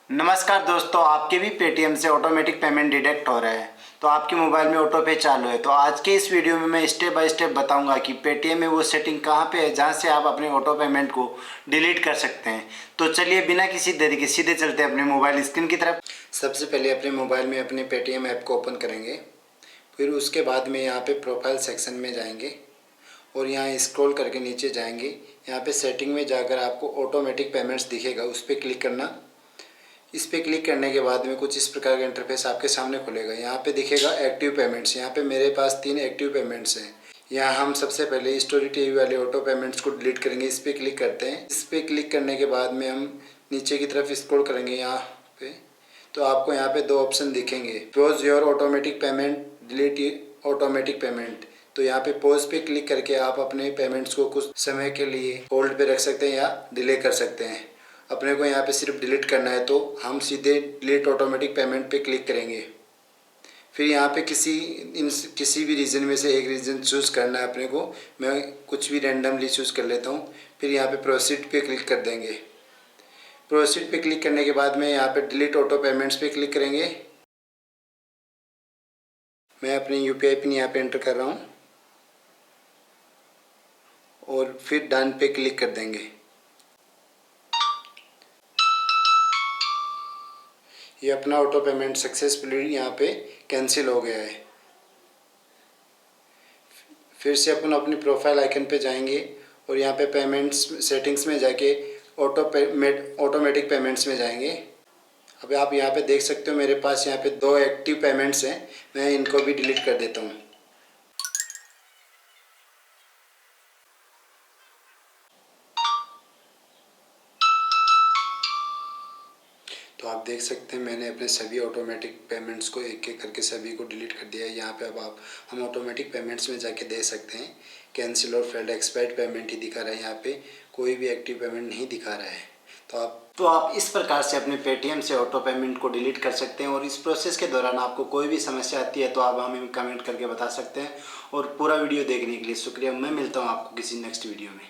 नमस्कार दोस्तों, आपके भी पेटीएम से ऑटोमेटिक पेमेंट डिडक्ट हो रहा है तो आपके मोबाइल में ऑटो पे चालू है। तो आज के इस वीडियो में मैं स्टेप बाय स्टेप बताऊंगा कि पेटीएम में वो सेटिंग कहाँ पे है जहाँ से आप अपने ऑटो पेमेंट को डिलीट कर सकते हैं। तो चलिए बिना किसी देरी के सीधे चलते हैं अपने मोबाइल स्क्रीन की तरफ। सबसे पहले अपने मोबाइल में अपने पेटीएम ऐप को ओपन करेंगे। फिर उसके बाद में यहाँ पे प्रोफाइल सेक्शन में जाएंगे और यहाँ स्क्रॉल करके नीचे जाएंगे। यहाँ पे सेटिंग में जाकर आपको ऑटोमेटिक पेमेंट्स दिखेगा, उस पर क्लिक करना। इस पर क्लिक करने के बाद में कुछ इस प्रकार का इंटरफेस आपके सामने खुलेगा। यहाँ पे दिखेगा एक्टिव पेमेंट्स। यहाँ पे मेरे पास 3 एक्टिव पेमेंट्स हैं। यहाँ हम सबसे पहले स्टोरी टीवी वाले ऑटो पेमेंट्स को डिलीट करेंगे। इस पर क्लिक करते हैं। इस पर क्लिक करने के बाद में हम नीचे की तरफ स्क्रॉल करेंगे यहाँ पे, तो आपको यहाँ पे 2 ऑप्शन दिखेंगे, pause your automatic payment, delete automatic payment. तो यहाँ पे पॉज पे क्लिक करके आप अपने पेमेंट्स को कुछ समय के लिए होल्ड पे रख सकते हैं या डिले कर सकते हैं। अपने को यहाँ पे सिर्फ डिलीट करना है तो हम सीधे डिलीट ऑटोमेटिक पेमेंट पे क्लिक करेंगे। फिर यहाँ पे किसी भी रीजन में से एक रीजन चूज़ करना है अपने को। मैं कुछ भी रैंडमली चूज़ कर लेता हूँ। फिर यहाँ पे प्रोसीड पे क्लिक कर देंगे। प्रोसीड पे क्लिक करने के बाद में यहाँ पे डिलीट ऑटो पेमेंट्स पे क्लिक करेंगे। मैं अपनी यूपीआई पिन यहाँ पे एंटर कर रहा हूँ और फिर डन पे क्लिक कर देंगे। ये अपना ऑटो पेमेंट सक्सेसफुली यहाँ पे कैंसिल हो गया है। फिर से अपन अपनी प्रोफाइल आइकन पे जाएंगे और यहाँ पे पेमेंट्स सेटिंग्स में जाके ऑटोमेटिक पेमेंट्स में जाएंगे। अब आप यहाँ पे देख सकते हो मेरे पास यहाँ पे 2 एक्टिव पेमेंट्स हैं। मैं इनको भी डिलीट कर देता हूँ। तो आप देख सकते हैं मैंने अपने सभी ऑटोमेटिक पेमेंट्स को एक एक करके सभी को डिलीट कर दिया है। यहाँ पे अब आप हम ऑटोमेटिक पेमेंट्स में जाके दे सकते हैं। कैंसिल और फेल्ड एक्सपायर्ड पेमेंट ही दिखा रहा है, यहाँ पे कोई भी एक्टिव पेमेंट नहीं दिखा रहा है। तो आप इस प्रकार से अपने पेटीएम से ऑटो पेमेंट को डिलीट कर सकते हैं। और इस प्रोसेस के दौरान आपको कोई भी समस्या आती है तो आप हमें कमेंट करके बता सकते हैं। और पूरा वीडियो देखने के लिए शुक्रिया। मैं मिलता हूँ आपको किसी नेक्स्ट वीडियो में।